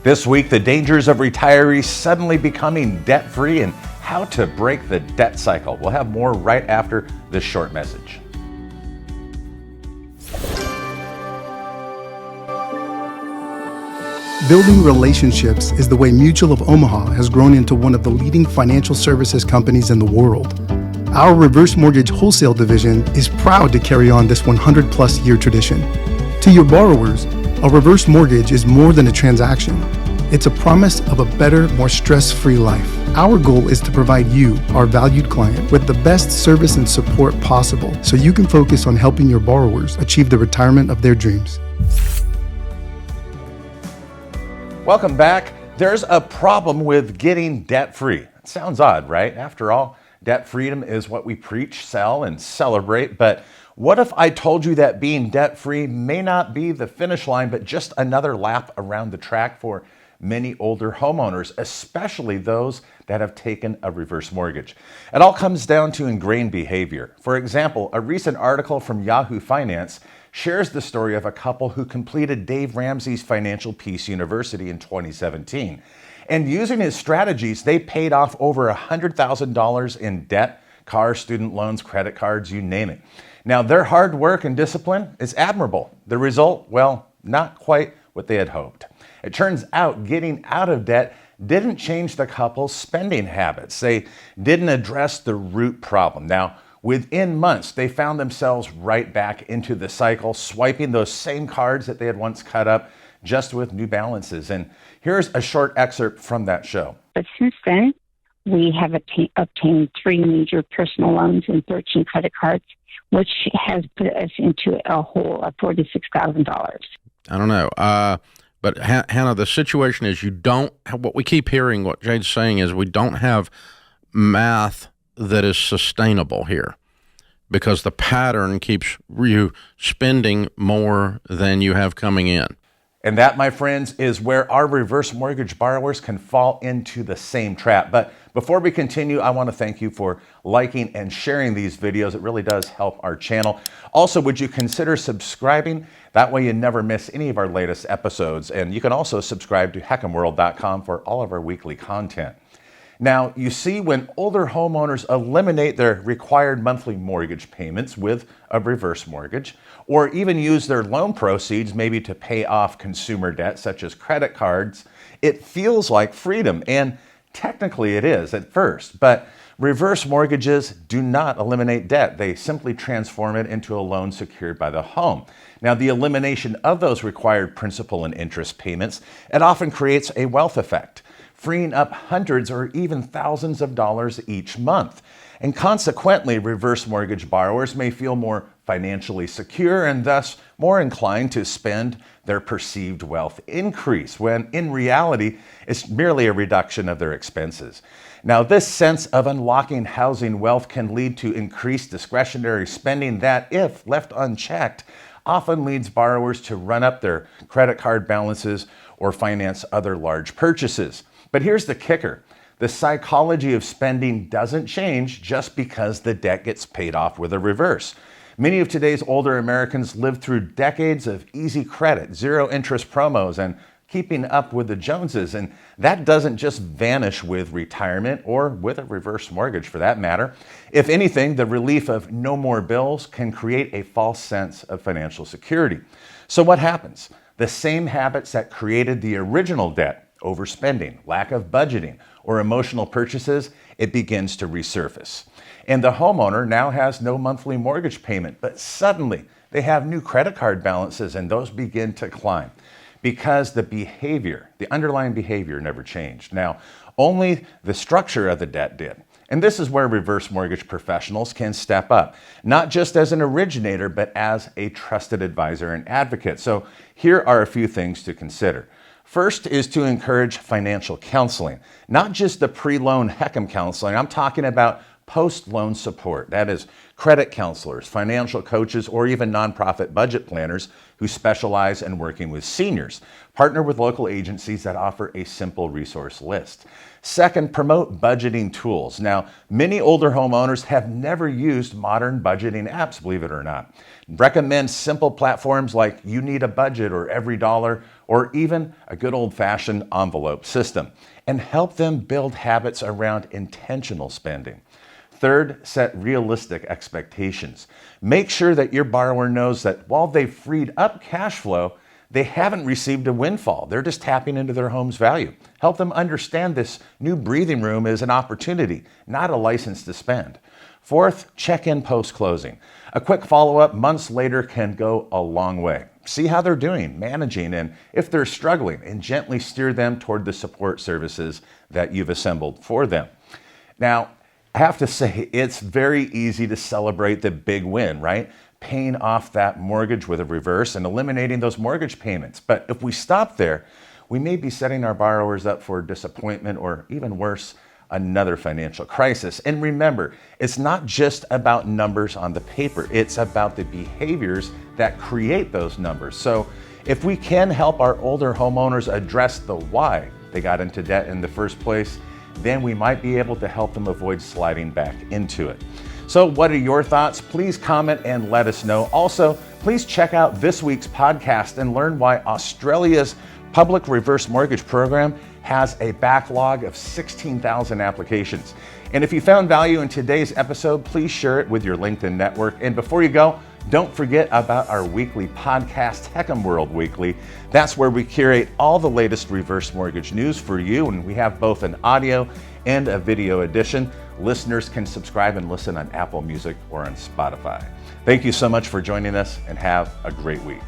This week, the dangers of retirees suddenly becoming debt-free and how to break the debt cycle. We'll have more right after this short message. Building relationships is the way Mutual of Omaha has grown into one of the leading financial services companies in the world. Our reverse mortgage wholesale division is proud to carry on this 100-plus year tradition. To your borrowers, a reverse mortgage is more than a transaction. It's a promise of a better, more stress-free life. Our goal is to provide you, our valued client, with the best service and support possible so you can focus on helping your borrowers achieve the retirement of their dreams. Welcome back. There's a problem with getting debt-free. It sounds odd, right? After all, debt freedom is what we preach, sell, and celebrate. But what if I told you that being debt-free may not be the finish line, but just another lap around the track for many older homeowners, especially those that have taken a reverse mortgage? It all comes down to ingrained behavior. For example, a recent article from Yahoo Finance shares the story of a couple who completed Dave Ramsey's Financial Peace University in 2017. And using his strategies, they paid off over $100,000 in debt, cars, student loans, credit cards, you name it. Now, their hard work and discipline is admirable. The result, well, not quite what they had hoped. It turns out getting out of debt didn't change the couple's spending habits. They didn't address the root problem. Now, within months, they found themselves right back into the cycle, swiping those same cards that they had once cut up, just with new balances. And here's a short excerpt from that show. But since then, we have obtained 3 major personal loans and 13 credit cards, which has put us into a hole of $46,000. I don't know. But Hannah, the situation is what we keep hearing, what Jade's saying is we don't have math that is sustainable here because the pattern keeps you spending more than you have coming in. And that, my friends, is where our reverse mortgage borrowers can fall into the same trap. But before we continue, I want to thank you for liking and sharing these videos. It really does help our channel. Also, would you consider subscribing? That way you never miss any of our latest episodes. And you can also subscribe to HeckhamWorld.com for all of our weekly content. Now, you see, when older homeowners eliminate their required monthly mortgage payments with a reverse mortgage, or even use their loan proceeds maybe to pay off consumer debt, such as credit cards, it feels like freedom. And technically it is at first, but reverse mortgages do not eliminate debt. They simply transform it into a loan secured by the home. Now, the elimination of those required principal and interest payments, it often creates a wealth effect, freeing up hundreds or even thousands of dollars each month. And consequently, reverse mortgage borrowers may feel more financially secure and thus more inclined to spend their perceived wealth increase, when in reality, it's merely a reduction of their expenses. Now, this sense of unlocking housing wealth can lead to increased discretionary spending that, if left unchecked, often leads borrowers to run up their credit card balances or finance other large purchases. But here's the kicker. The psychology of spending doesn't change just because the debt gets paid off with a reverse. Many of today's older Americans lived through decades of easy credit, zero interest promos, and keeping up with the Joneses. And that doesn't just vanish with retirement or with a reverse mortgage for that matter. If anything, the relief of no more bills can create a false sense of financial security. So what happens? The same habits that created the original debt, overspending, lack of budgeting, or emotional purchases, it begins to resurface. And the homeowner now has no monthly mortgage payment, but suddenly they have new credit card balances and those begin to climb because the underlying behavior never changed. Now, only the structure of the debt did. And this is where reverse mortgage professionals can step up, not just as an originator, but as a trusted advisor and advocate. So here are a few things to consider. First is to encourage financial counseling, not just the pre-loan Heckham counseling. I'm talking about post-loan support. That is credit counselors, financial coaches, or even nonprofit budget planners who specialize in working with seniors. Partner with local agencies that offer a simple resource list. Second, promote budgeting tools. Now, many older homeowners have never used modern budgeting apps, believe it or not. Recommend simple platforms like You Need a Budget or Every Dollar, or even a good old-fashioned envelope system, and help them build habits around intentional spending. Third, set realistic expectations. Make sure that your borrower knows that while they've freed up cash flow, they haven't received a windfall. They're just tapping into their home's value. Help them understand this new breathing room is an opportunity, not a license to spend. Fourth, check in post-closing. A quick follow-up months later can go a long way. See how they're doing, managing, and if they're struggling, and gently steer them toward the support services that you've assembled for them. Now, I have to say, it's very easy to celebrate the big win, right? Paying off that mortgage with a reverse and eliminating those mortgage payments. But if we stop there, we may be setting our borrowers up for disappointment or even worse, another financial crisis. And remember, it's not just about numbers on the paper, it's about the behaviors that create those numbers. So if we can help our older homeowners address the why they got into debt in the first place, then we might be able to help them avoid sliding back into it. So what are your thoughts? Please comment and let us know. Also, please check out this week's podcast and learn why Australia's public reverse mortgage program has a backlog of 16,000 applications. And if you found value in today's episode, please share it with your LinkedIn network. And before you go, don't forget about our weekly podcast, HECM World Weekly. That's where we curate all the latest reverse mortgage news for you, and we have both an audio and a video edition. Listeners can subscribe and listen on Apple Music or on Spotify. Thank you so much for joining us, and have a great week.